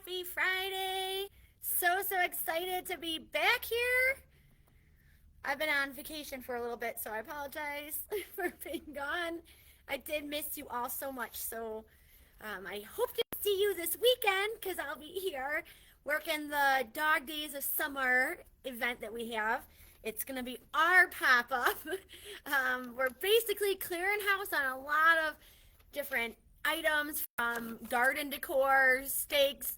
Happy Friday! So excited to be back here. I've been on vacation for a little bit, so I apologize for being gone. I did miss you all so much, so I hope to see you this weekend because I'll be here working the Dog Days of Summer event that we have. It's going to be our pop up. We're basically clearing house on a lot of different items from garden decor, stakes,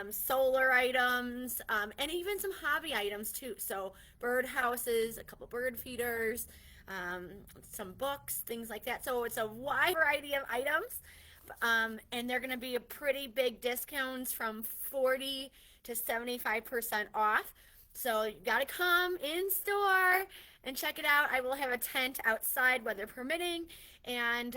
solar items, and even some hobby items too. So bird houses, a couple bird feeders, some books, things like that. So it's a wide variety of items. And they're going to be a pretty big discounts from 40 to 75% off. So you got to come in store and check it out. I will have a tent outside, weather permitting, and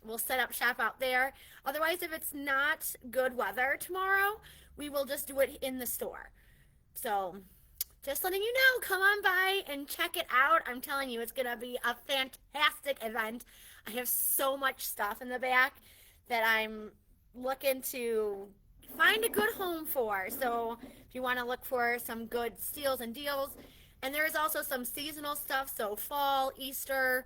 we'll set up shop out there. Otherwise, if it's not good weather tomorrow, we will just do it in the store. So just letting you know, come on by and check it out. I'm telling you, it's going to be a fantastic event. I have so much stuff in the back that I'm looking to find a good home for. So if you want to look for some good steals and deals, and there's also some seasonal stuff, so fall, Easter,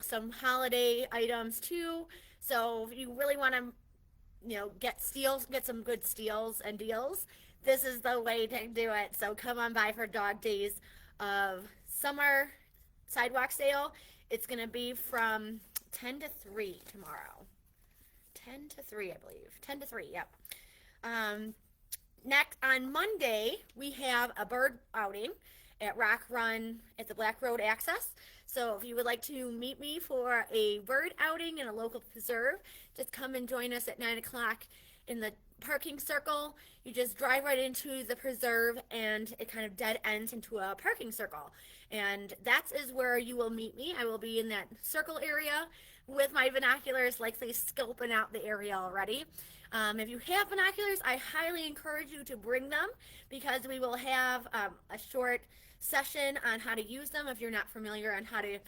some holiday items too. So if you really want to, get steals, get some good steals and deals, this is the way to do it. So come on by for Dog Days of Summer Sidewalk Sale. It's going to be from 10 to 3 tomorrow. 10 to 3, I believe. 10 to 3, yep. Next, on Monday, we have a bird outing at Rock Run at the Black Road Access. So if you would like to meet me for a bird outing in a local preserve, just come and join us at 9 o'clock in the parking circle. You just drive right into the preserve and it kind of dead ends into a parking circle. And that is where you will meet me. I will be in that circle area with my binoculars, likely scoping out the area already. If you have binoculars, I highly encourage you to bring them because we will have a short session on how to use them if you're not familiar on how to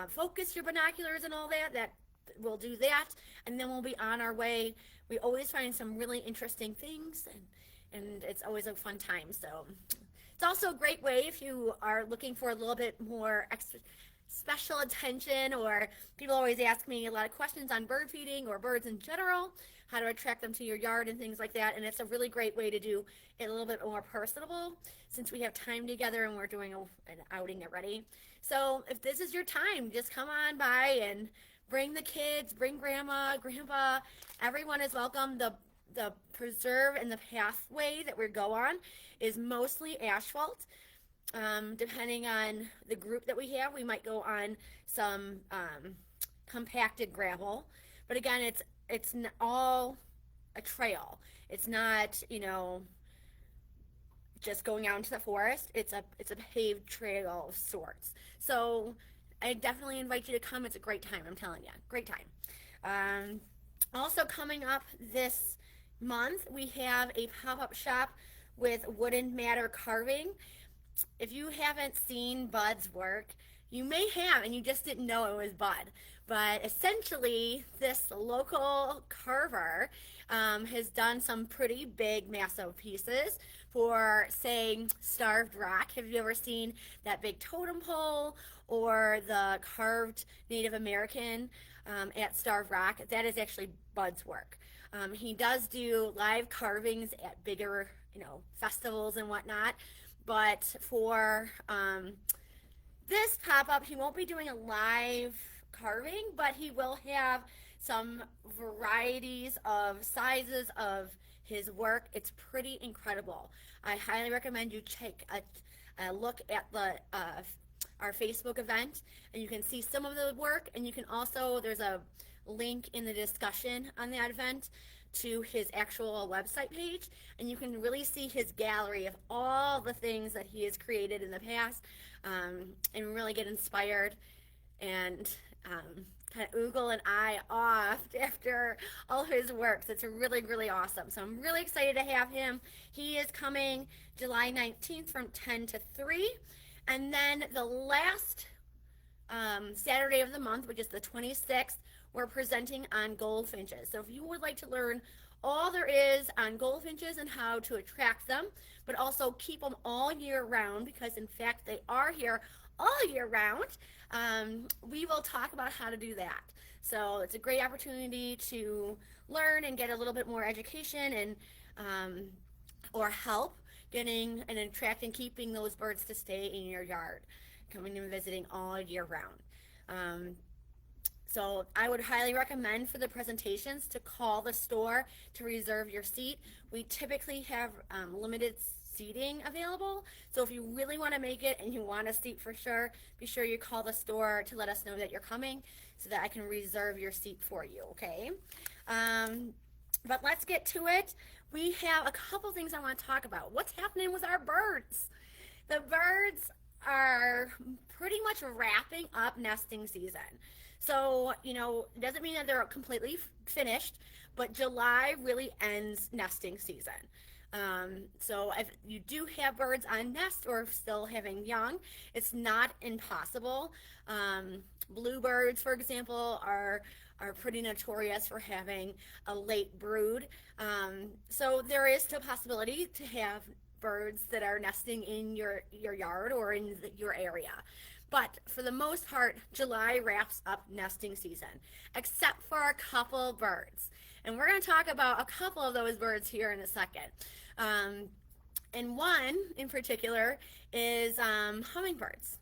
focus your binoculars and all that. We'll do that, and then we'll be on our way. We always find some really interesting things, and it's always a fun time. So it's also a great way if you are looking for a little bit more extra special attention, or people always ask me a lot of questions on bird feeding or birds in general, how to attract them to your yard and things like that. And it's a really great way to do it a little bit more personable since we have time together and we're doing an outing already. So if this is your time, just come on by and bring the kids, bring grandma, grandpa, everyone is welcome. The preserve and the pathway that we go on is mostly asphalt. Depending on the group that we have, we might go on some compacted gravel. But again, it's all a trail. It's not, just going out into the forest. It's a paved trail of sorts. So I definitely invite you to come. It's a great time, I'm telling you. Great time. Also coming up this month, we have a pop-up shop with wooden matter carving. If you haven't seen Bud's work, you may have and you just didn't know it was Bud. But essentially, this local carver has done some pretty big, massive pieces for, say, Starved Rock. Have you ever seen that big totem pole or the carved Native American at Starved Rock? That is actually Bud's work. He does do live carvings at bigger, festivals and whatnot. But for this pop-up, he won't be doing a live carving, but he will have some varieties of sizes of his work. It's pretty incredible. I highly recommend you take a look at our Facebook event, and you can see some of the work, and you can also, there's a link in the discussion on that event to his actual website page, and you can really see his gallery of all the things that he has created in the past, and really get inspired and kind of oogle an eye off after all his works. It's really, really awesome. So I'm really excited to have him. He is coming July 19th from 10 to 3, and then the last Saturday of the month, which is the 26th, we're presenting on goldfinches. So if you would like to learn all there is on goldfinches and how to attract them, but also keep them all year round, because in fact they are here all year round, we will talk about how to do that. So it's a great opportunity to learn and get a little bit more education and or help getting and attracting, keeping those birds to stay in your yard, coming and visiting all year round. Um, so I would highly recommend for the presentations to call the store to reserve your seat. We typically have limited seating available. So if you really want to make it and you want a seat for sure, be sure you call the store to let us know that you're coming so that I can reserve your seat for you, okay? But let's get to it. We have a couple things I want to talk about. What's happening with our birds? The birds are pretty much wrapping up nesting season. So, it doesn't mean that they're completely finished, but July really ends nesting season. So if you do have birds on nest or still having young, it's not impossible. Bluebirds, for example, are pretty notorious for having a late brood. So there is still a possibility to have birds that are nesting in your yard or in your area. But for the most part, July wraps up nesting season, except for a couple birds. And we're going to talk about a couple of those birds here in a second. And one in particular is hummingbirds.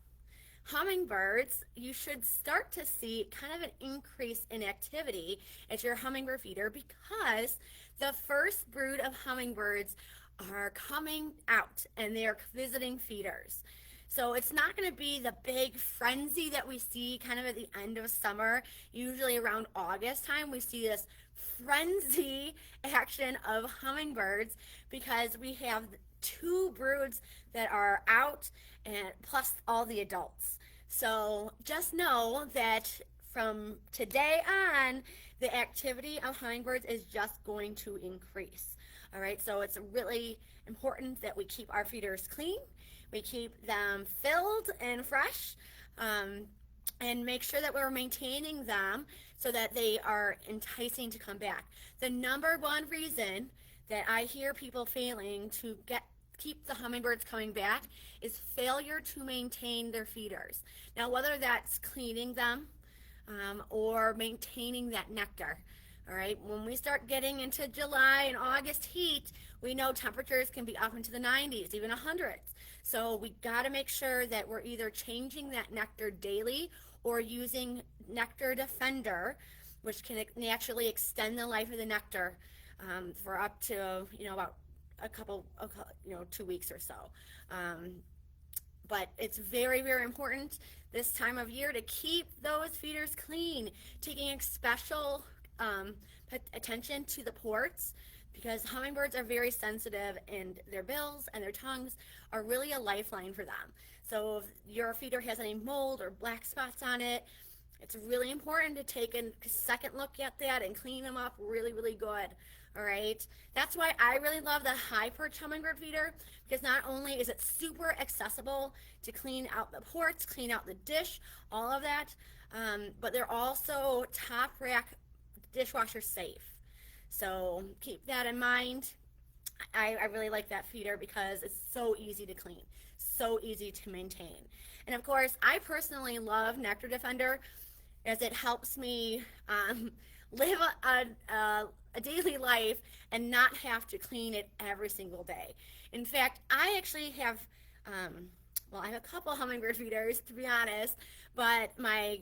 Hummingbirds, you should start to see kind of an increase in activity at your hummingbird feeder because the first brood of hummingbirds are coming out and they are visiting feeders. So it's not going to be the big frenzy that we see kind of at the end of summer. Usually around August time, we see this frenzy action of hummingbirds because we have two broods that are out and plus all the adults. So just know that from today on, the activity of hummingbirds is just going to increase. All right, so it's really important that we keep our feeders clean. We keep them filled and fresh, and make sure that we're maintaining them so that they are enticing to come back. The number one reason that I hear people failing to keep the hummingbirds coming back is failure to maintain their feeders. Now, whether that's cleaning them or maintaining that nectar. All right, when we start getting into July and August heat, we know temperatures can be up into the 90s, even 100s. So we got to make sure that we're either changing that nectar daily or using Nectar Defender, which can naturally extend the life of the nectar for up to, about a couple, 2 weeks or so. But it's very, very important this time of year to keep those feeders clean, taking special attention to the ports because hummingbirds are very sensitive and their bills and their tongues are really a lifeline for them. So if your feeder has any mold or black spots on it, it's really important to take a second look at that and clean them up really, really good. All right. That's why I really love the high perch hummingbird feeder because not only is it super accessible to clean out the ports, clean out the dish, all of that, but they're also top rack dishwasher safe. So keep that in mind. I really like that feeder because it's so easy to clean, so easy to maintain. And of course, I personally love Nectar Defender as it helps me live a daily life and not have to clean it every single day. In fact, I actually have, I have a couple hummingbird feeders to be honest, but my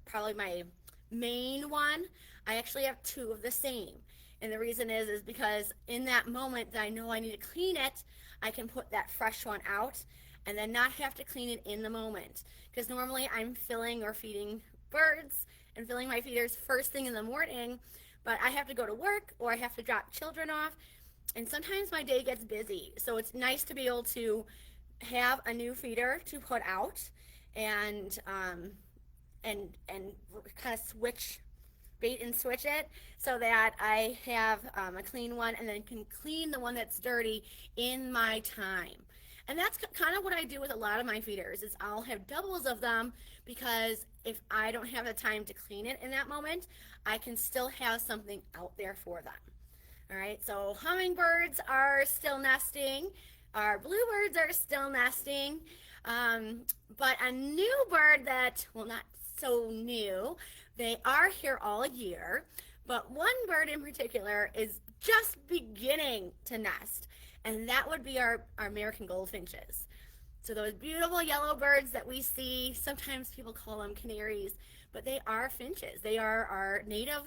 probably my main one, I actually have two of the same. And the reason is because in that moment that I know I need to clean it, I can put that fresh one out and then not have to clean it in the moment. Because normally I'm filling or feeding birds and filling my feeders first thing in the morning, but I have to go to work or I have to drop children off. And sometimes my day gets busy. So it's nice to be able to have a new feeder to put out and kind of bait and switch it so that I have a clean one and then can clean the one that's dirty in my time. And that's kind of what I do with a lot of my feeders is I'll have doubles of them because if I don't have the time to clean it in that moment, I can still have something out there for them. All right, so hummingbirds are still nesting. Our bluebirds are still nesting. But a new bird that, well, not so new, they are here all year. But one bird in particular is just beginning to nest, and that would be our American goldfinches. So those beautiful yellow birds that we see, sometimes people call them canaries, but they are finches. They are our native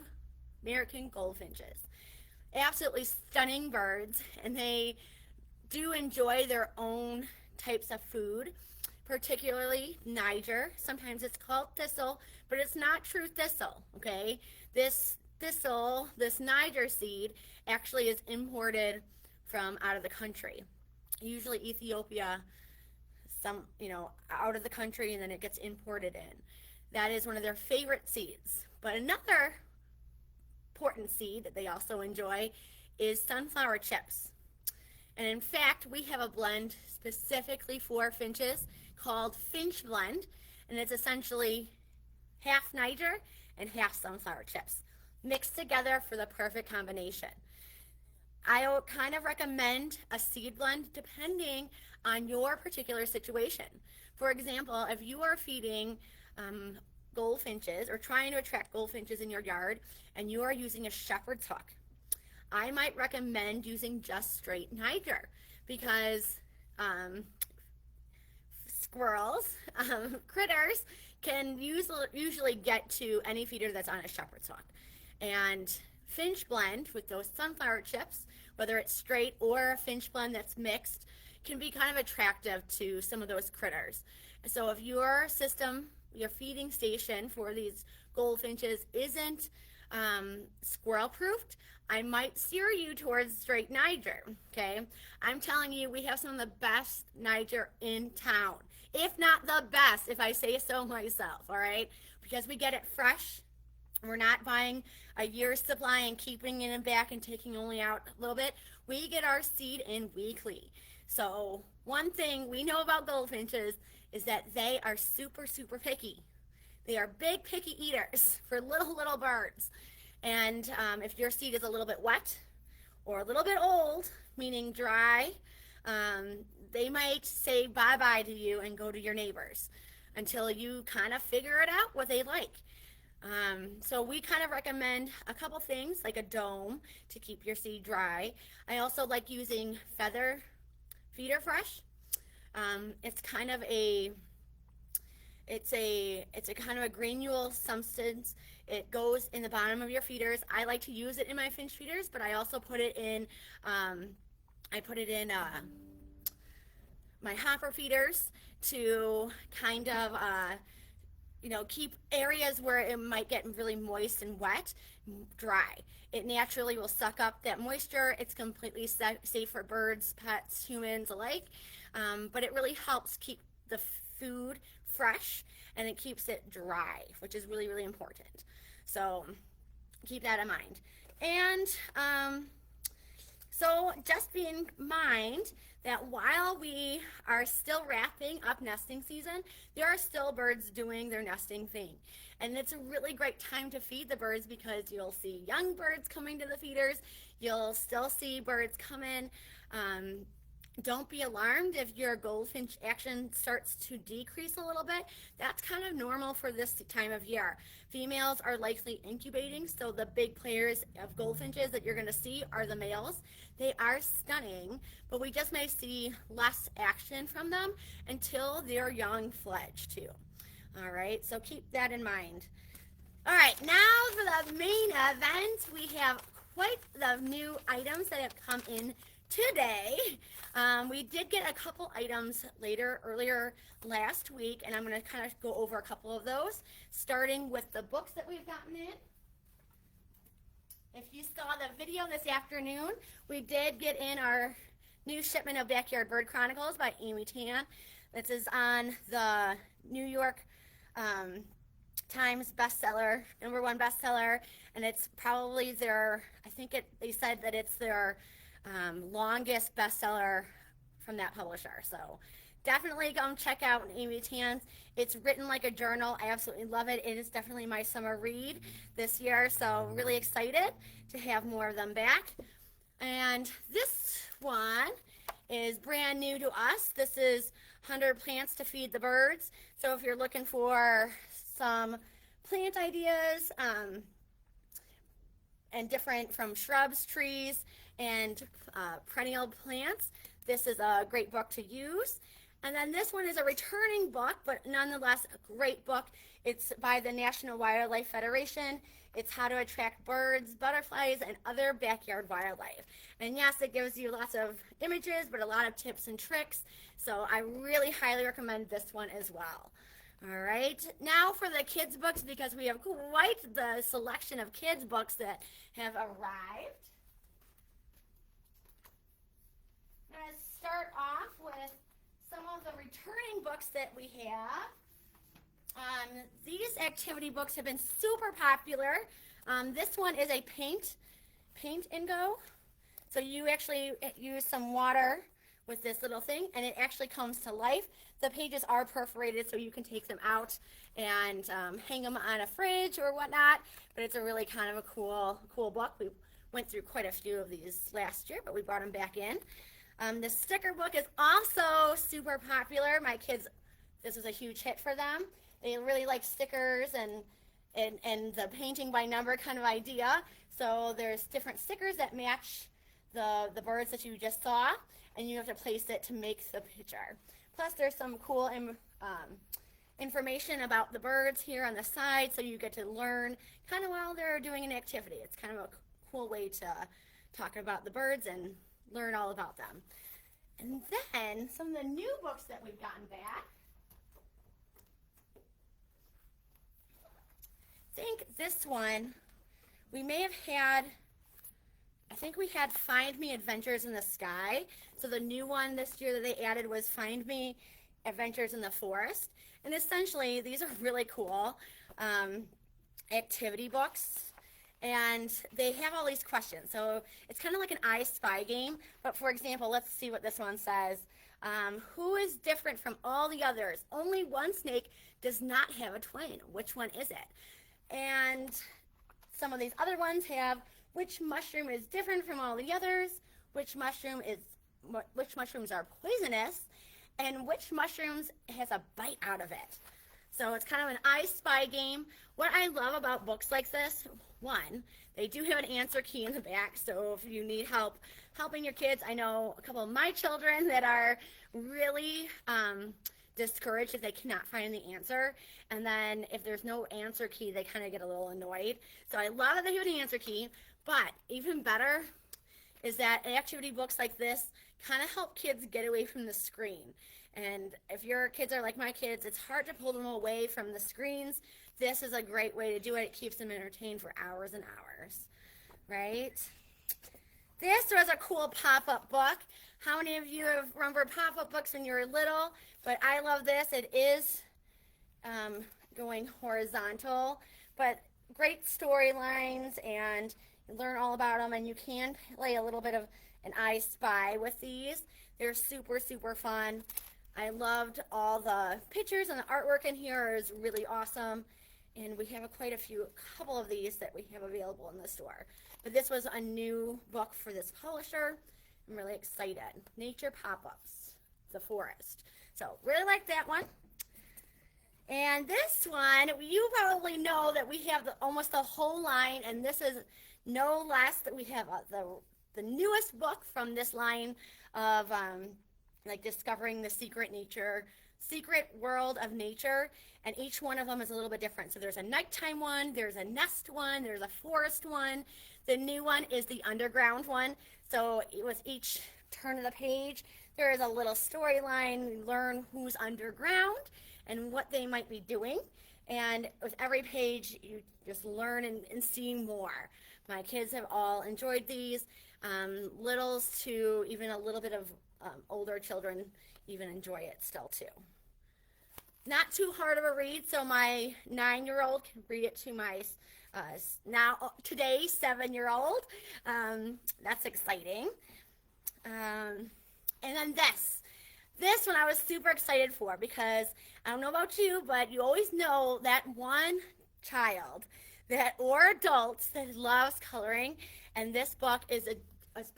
American goldfinches. Absolutely stunning birds, and they do enjoy their own types of food, particularly Niger. Sometimes it's called thistle, but it's not true thistle, okay? This thistle, this Niger seed, actually is imported from out of the country. Usually Ethiopia, out of the country, and then it gets imported in. That is one of their favorite seeds. But another important seed that they also enjoy is sunflower chips. And in fact, we have a blend specifically for finches called Finch Blend, and it's essentially half Niger and half sunflower chips mixed together for the perfect combination. I kind of recommend a seed blend depending on your particular situation. For example, if you are feeding goldfinches or trying to attract goldfinches in your yard and you are using a shepherd's hook, I might recommend using just straight Niger because squirrels, critters, can usually get to any feeder that's on a shepherd's hook. And Finch blend with those sunflower chips, whether it's straight or a Finch blend that's mixed, can be kind of attractive to some of those critters. So if your system, your feeding station for these goldfinches isn't squirrel proofed, I might steer you towards straight Niger, okay? I'm telling you, we have some of the best Niger in town, if not the best, if I say so myself, all right? Because we get it fresh. We're not buying a year's supply and keeping it in back and taking only out a little bit. We get our seed in weekly. So one thing we know about goldfinches is that they are super, super picky. They are big picky eaters for little birds. And if your seed is a little bit wet or a little bit old, meaning dry, they might say bye-bye to you and go to your neighbors until you kind of figure it out what they like. So we kind of recommend a couple things like a dome to keep your seed dry. I also like using feather feeder fresh. It's kind of a kind of a granule substance. It goes in the bottom of your feeders. I like to use it in my finch feeders, but I also put it in my hopper feeders to kind of keep areas where it might get really moist and wet dry. It naturally will suck up that moisture. It's completely safe for birds, pets, humans alike, but it really helps keep the food fresh and it keeps it dry, which is really, really important. So keep that in mind. And so just be in mind that while we are still wrapping up nesting season, there are still birds doing their nesting thing. And it's a really great time to feed the birds because you'll see young birds coming to the feeders. You'll still see birds come in. Don't be alarmed if your goldfinch action starts to decrease a little bit. That's kind of normal for this time of year. Females are likely incubating, so the big players of goldfinches that you're going to see are the males. They are stunning, but we just may see less action from them until they're young fledged too. All right, so keep that in mind. All right, now for the main event, we have quite the new items that have come in today. We did get a couple items earlier last week, and I'm going to kind of go over a couple of those, starting with the books that we've gotten in. If you saw the video this afternoon, we did get in our new shipment of Backyard Bird Chronicles by Amy Tan. This is on the New York Times bestseller, #1 bestseller, and it's probably they said that it's their longest bestseller from that publisher. So definitely go and check out Amy Tan's. It's written like a journal. I absolutely love it. It is definitely my summer read this year, so really excited to have more of them back. And this one is brand new to us. This is 100 Plants to Feed the Birds. So if you're looking for some plant ideas, and different from shrubs, trees, and perennial plants, this is a great book to use. And then this one is a returning book, but nonetheless a great book. It's by the National Wildlife Federation. It's How to Attract Birds, Butterflies, and Other Backyard Wildlife. And yes, it gives you lots of images, but a lot of tips and tricks. So I really highly recommend this one as well. All right, now for the kids' books, because we have quite the selection of kids' books that have arrived. I'm going to start off with some of the returning books that we have. These activity books have been super popular. This one is a paint and go. So you actually use some water with this little thing, and it actually comes to life. The pages are perforated, so you can take them out and hang them on a fridge or whatnot, but it's a really kind of a cool book. We went through quite a few of these last year, but we brought them back in. The sticker book is also super popular. My kids, this was a huge hit for them. They really like stickers and the painting by number kind of idea. So there's different stickers that match the birds that you just saw, and you have to place it to make the picture. Plus there's some cool information about the birds here on the side, so you get to learn kind of while they're doing an activity. It's kind of a cool way to talk about the birds and learn all about them. And then some of the new books that we've gotten back. I think this one, we may have had, I think we had Find Me Adventures in the Sky. So the new one this year that they added was Find Me Adventures in the Forest. And essentially, these are really cool activity books. And they have all these questions. So it's kind of like an I Spy game. But for example, let's see what this one says. Who is different from all the others? Only one snake does not have a twin. Which one is it? And some of these other ones have which mushroom is different from all the others, which mushrooms are poisonous, and which mushrooms has a bite out of it. So it's kind of an I Spy game. What I love about books like this, one, they do have an answer key in the back, so if you need help helping your kids, I know a couple of my children that are really discouraged if they cannot find the answer, and then if there's no answer key, they kind of get a little annoyed. So I love that they have an answer key, but even better is that activity books like this kind of help kids get away from the screen. And if your kids are like my kids, it's hard to pull them away from the screens. This is a great way to do it. It keeps them entertained for hours and hours, right? This was a cool pop-up book. How many of you have remember pop-up books when you were little? But I love this. It is going horizontal, but great storylines, and you learn all about them, and you can play a little bit of an I Spy with these. They're super, super fun. I loved all the pictures, and the artwork in here is really awesome. And we have a couple of these that we have available in the store. But this was a new book for this publisher. I'm really excited. Nature Pop-Ups, The Forest. So really like that one. And this one, you probably know that we have almost the whole line, and this is no less that we have the newest book from this line of like discovering the secret world of nature, and each one of them is a little bit different. So there's a nighttime one, there's a nest one, there's a forest one. The new one is the underground one. So with each turn of the page, there is a little storyline. We learn who's underground and what they might be doing. And with every page, you just learn and see more. My kids have all enjoyed these. Littles to even a little bit of older children even enjoy it still too. Not too hard of a read, so my 9-year-old can read it to my today 7-year-old. That's exciting. And then this. This one I was super excited for because I don't know about you, but you always know that one child that or adults that loves coloring, and this book is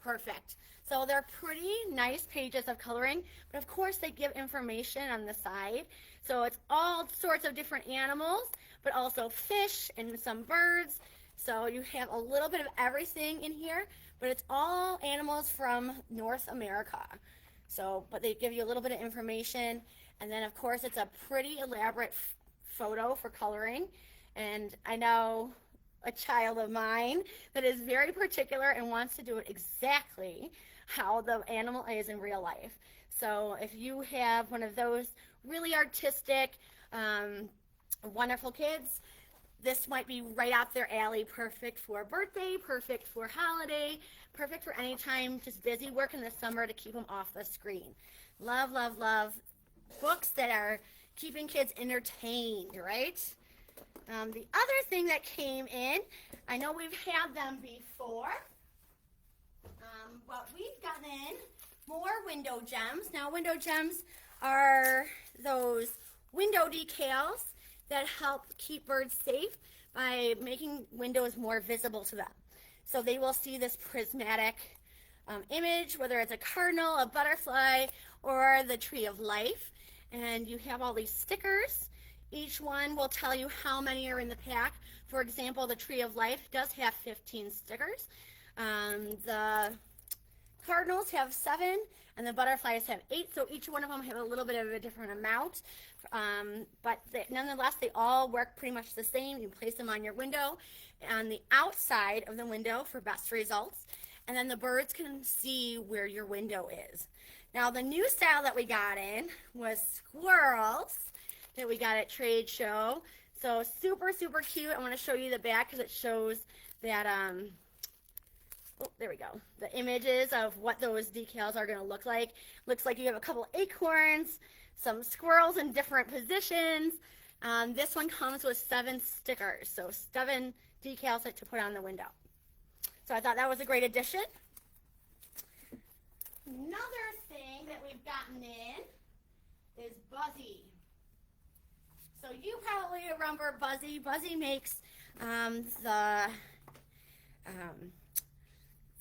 perfect. So they're pretty nice pages of coloring, but of course they give information on the side. So it's all sorts of different animals, but also fish and some birds. So you have a little bit of everything in here, but it's all animals from North America. So, but they give you a little bit of information, and then of course it's a pretty elaborate photo for coloring. And I know a child of mine that is very particular and wants to do it exactly how the animal is in real life. So if you have one of those really artistic, wonderful kids, this might be right out their alley. Perfect for a birthday, perfect for holiday, perfect for any time, just busy work in the summer to keep them off the screen. Love, love, love books that are keeping kids entertained, right? The other thing that came in, I know we've had them before, but we've gotten more window gems. Now, window gems are those window decals that help keep birds safe by making windows more visible to them. So they will see this prismatic image, whether it's a cardinal, a butterfly, or the tree of life. And you have all these stickers. Each one will tell you how many are in the pack. For example, the tree of life does have 15 stickers. The cardinals have 7, and the butterflies have 8, so each one of them have a little bit of a different amount. But nonetheless, they all work pretty much the same. You place them on your window, on the outside of the window for best results, and then the birds can see where your window is. Now, the new style that we got in was squirrels that we got at trade show. So super, super cute. I want to show you the back because it shows that, oh, there we go. The images of what those decals are going to look like. Looks like you have a couple acorns, some squirrels in different positions. This one comes with 7 stickers, so 7 decals to put on the window. So I thought that was a great addition. Another thing that we've gotten in is Buzzy. So you probably remember Buzzy. Buzzy makes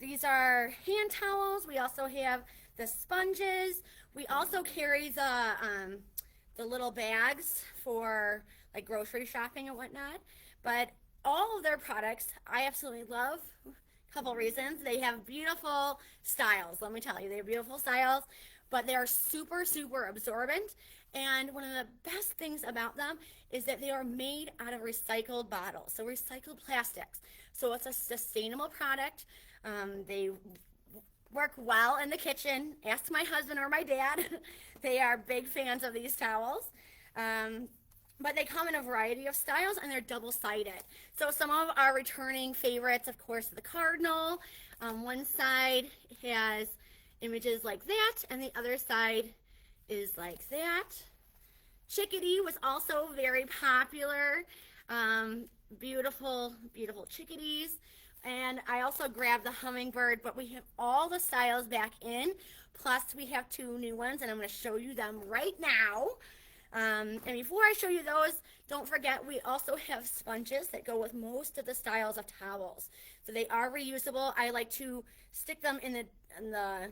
these are hand towels. We also have the sponges. We also carry the little bags for like grocery shopping and whatnot. But all of their products I absolutely love. A couple reasons. They have beautiful styles. Let me tell you, they have beautiful styles, but they are super, super absorbent. And one of the best things about them is that they are made out of recycled bottles, so recycled plastics. So it's a sustainable product. They work well in the kitchen. Ask my husband or my dad. They are big fans of these towels. But they come in a variety of styles, and they're double-sided. So some of our returning favorites, of course, the cardinal. One side has images like that, and the other side is like that. Chickadee was also very popular. Beautiful, beautiful chickadees. And I also grabbed the hummingbird, but we have all the styles back in. Plus, we have 2 new ones, and I'm going to show you them right now. And before I show you those, don't forget we also have sponges that go with most of the styles of towels. So they are reusable. I like to stick them in the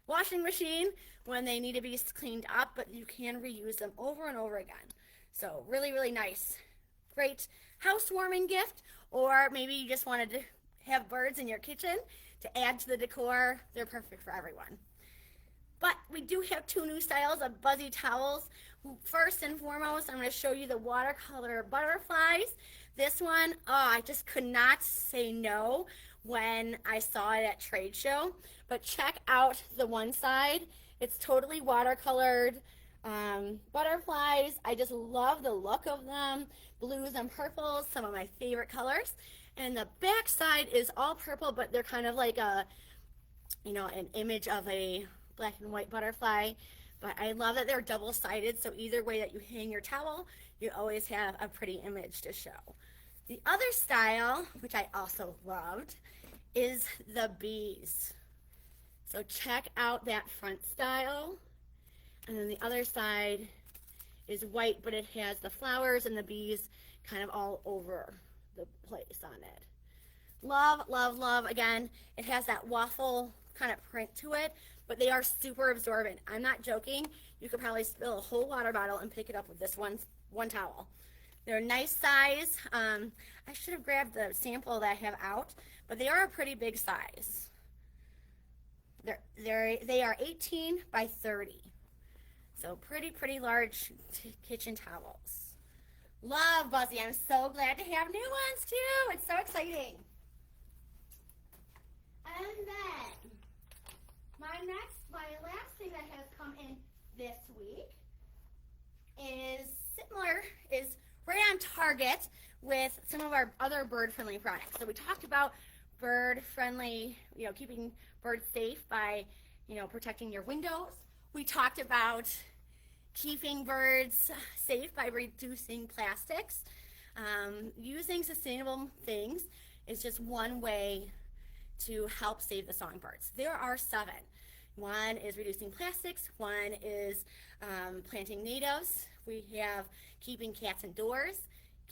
washing machine when they need to be cleaned up, but you can reuse them over and over again. So really, really nice. Great housewarming gift, or maybe you just wanted to have birds in your kitchen to add to the decor. They're perfect for everyone. But we do have 2 new styles of Buzzy towels. First and foremost, I'm going to show you the watercolor butterflies. This one, oh, I just could not say no when I saw it at trade show. But check out the one side. It's totally watercolored butterflies. I just love the look of them. Blues and purples, some of my favorite colors. And the back side is all purple, but they're kind of like a, you know, an image of a black and white butterfly. But I love that they're double-sided, so either way that you hang your towel, you always have a pretty image to show. The other style, which I also loved, is the bees. So check out that front style. And then the other side is white, but it has the flowers and the bees kind of all over the place on it. Love, love, love. Again, it has that waffle kind of print to it, but they are super absorbent. I'm not joking. You could probably spill a whole water bottle and pick it up with this one towel. They're a nice size. I should have grabbed the sample that I have out, but they are a pretty big size. They are 18 by 30. So pretty large kitchen towels. Love Buzzy. I'm so glad to have new ones too. It's so exciting. And then my last thing that has come in this week is right on target with some of our other bird-friendly products. So we talked about bird-friendly, keeping birds safe by, protecting your windows. We talked about keeping birds safe by reducing plastics. Using sustainable things is just one way to help save the songbirds. There are 7. One is reducing plastics, one is planting natives. We have keeping cats indoors,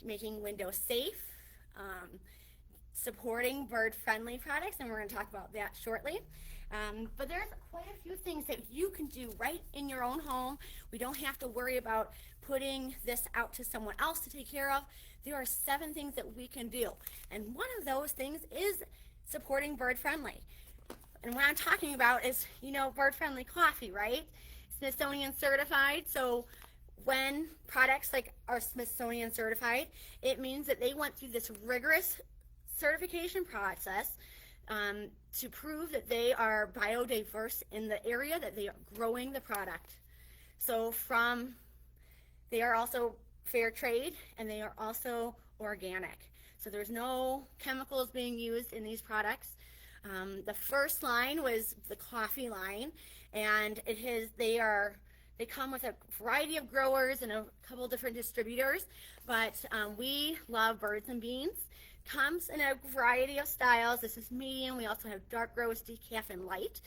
making windows safe, supporting bird-friendly products, and we're going to talk about that shortly. But there's quite a few things that you can do right in your own home. We don't have to worry about putting this out to someone else to take care of. There are 7 things that we can do, and one of those things is supporting bird-friendly. And what I'm talking about is, bird-friendly coffee, right? Smithsonian certified. So when products like are Smithsonian certified, it means that they went through this rigorous certification process to prove that they are biodiverse in the area that they are growing the product. So they are also fair trade, and they are also organic. So there's no chemicals being used in these products. The first line was the coffee line, and they come with a variety of growers and a couple different distributors, but we love Birds and Beans. Comes in a variety of styles. This is medium. We also have dark roast, decaf, and light.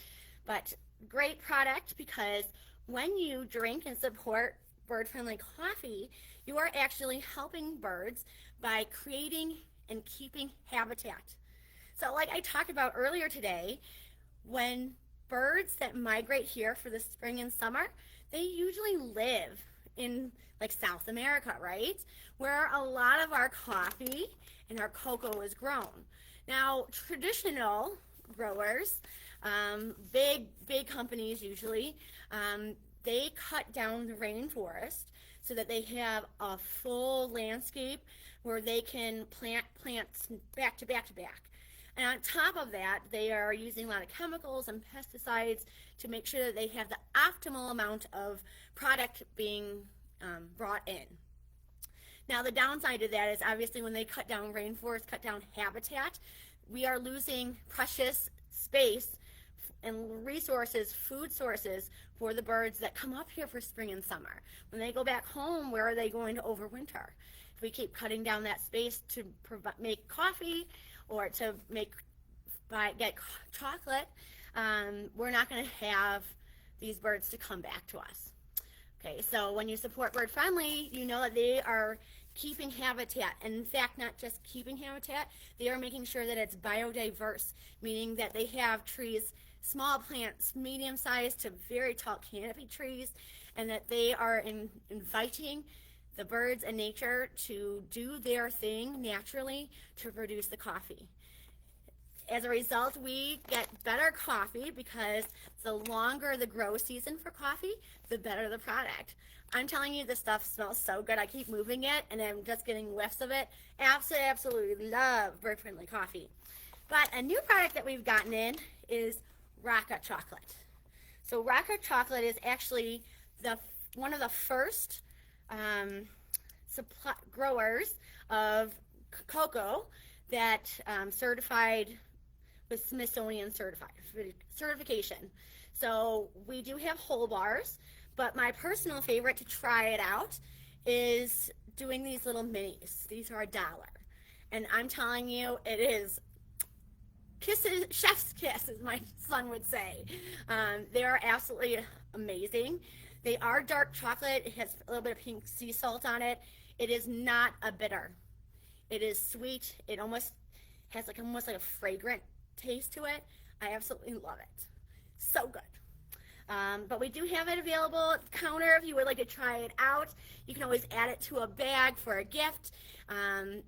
But great product, because when you drink and support bird-friendly coffee, you are actually helping birds by creating and keeping habitat. So like I talked about earlier today, when birds that migrate here for the spring and summer, they usually live in like South America, right? Where a lot of our coffee and our cocoa is grown. Now, traditional growers, big companies usually, they cut down the rainforest so that they have a full landscape where they can plant plants back to back to back. And on top of that, they are using a lot of chemicals and pesticides to make sure that they have the optimal amount of product being brought in. Now, the downside to that is obviously when they cut down rainforest, cut down habitat, we are losing precious space and resources, food sources for the birds that come up here for spring and summer. When they go back home, where are they going to overwinter? If we keep cutting down that space to make coffee or to get chocolate, we're not going to have these birds to come back to us. Okay, so when you support bird friendly, you know that they are keeping habitat, and in fact, not just keeping habitat, they are making sure that it's biodiverse, meaning that they have trees, small plants, medium-sized to very tall canopy trees, and that they are inviting the birds and nature to do their thing naturally to produce the coffee. As a result, we get better coffee because the longer the grow season for coffee, the better the product. I'm telling you, this stuff smells so good. I keep moving it, and I'm just getting whiffs of it. Absolutely love bird-friendly coffee. But a new product that we've gotten in is Rocca chocolate. So Rocca chocolate is actually one of the first growers of cocoa that certified with Smithsonian certification. So we do have whole bars, but my personal favorite to try it out is doing these little minis. These are $1. And I'm telling you, it is kisses, chef's kiss, as my son would say. They are absolutely amazing. They are dark chocolate. It has a little bit of pink sea salt on it. It is not a bitter. It is sweet. It almost has like almost like a fragrant taste to it. I absolutely love it. So good. But we do have it available at the counter if you would like to try it out. You can always add it to a bag for a gift.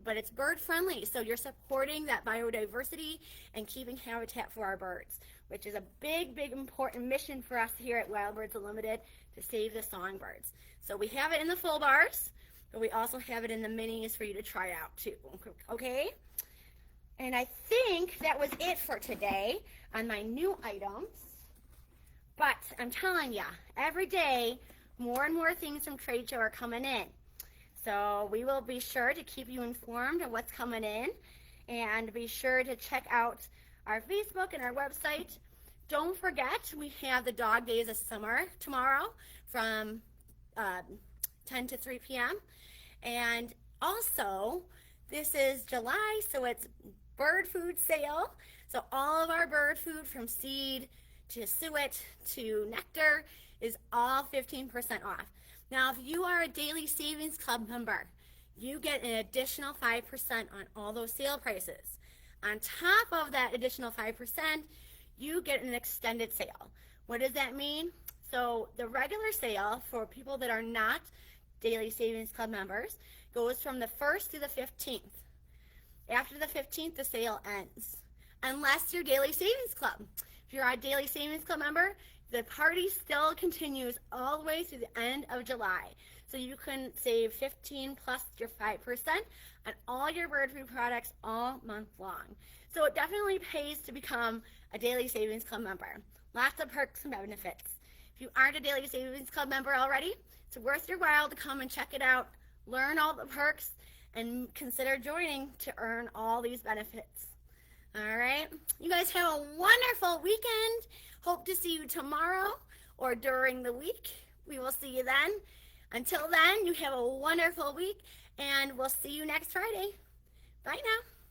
But it's bird friendly, so you're supporting that biodiversity and keeping habitat for our birds, which is a big, big important mission for us here at Wild Birds Unlimited to save the songbirds. So we have it in the full bars, but we also have it in the minis for you to try out too, okay? And I think that was it for today on my new items. But I'm telling ya, every day, more and more things from Trade Show are coming in. So we will be sure to keep you informed of what's coming in. And be sure to check out our Facebook and our website. Don't forget, we have the Dog Days of Summer tomorrow from 10 to 3 p.m. And also, this is July, so it's bird food sale. So all of our bird food from seed to suet to nectar is all 15% off. Now, if you are a Daily Savings Club member, you get an additional 5% on all those sale prices. On top of that additional 5%, you get an extended sale. What does that mean? So the regular sale for people that are not Daily Savings Club members goes from the 1st to the 15th. After the 15th, the sale ends, unless you're Daily Savings Club. If you're a Daily Savings Club member, the party still continues all the way through the end of July. So you can save 15 plus your 5% on all your bird food products all month long. So it definitely pays to become a Daily Savings Club member. Lots of perks and benefits. If you aren't a Daily Savings Club member already, it's worth your while to come and check it out, learn all the perks, and consider joining to earn all these benefits. All right, you guys have a wonderful weekend. Hope to see you tomorrow or during the week. We will see you then. Until then, you have a wonderful week, and we'll see you next Friday. Bye now.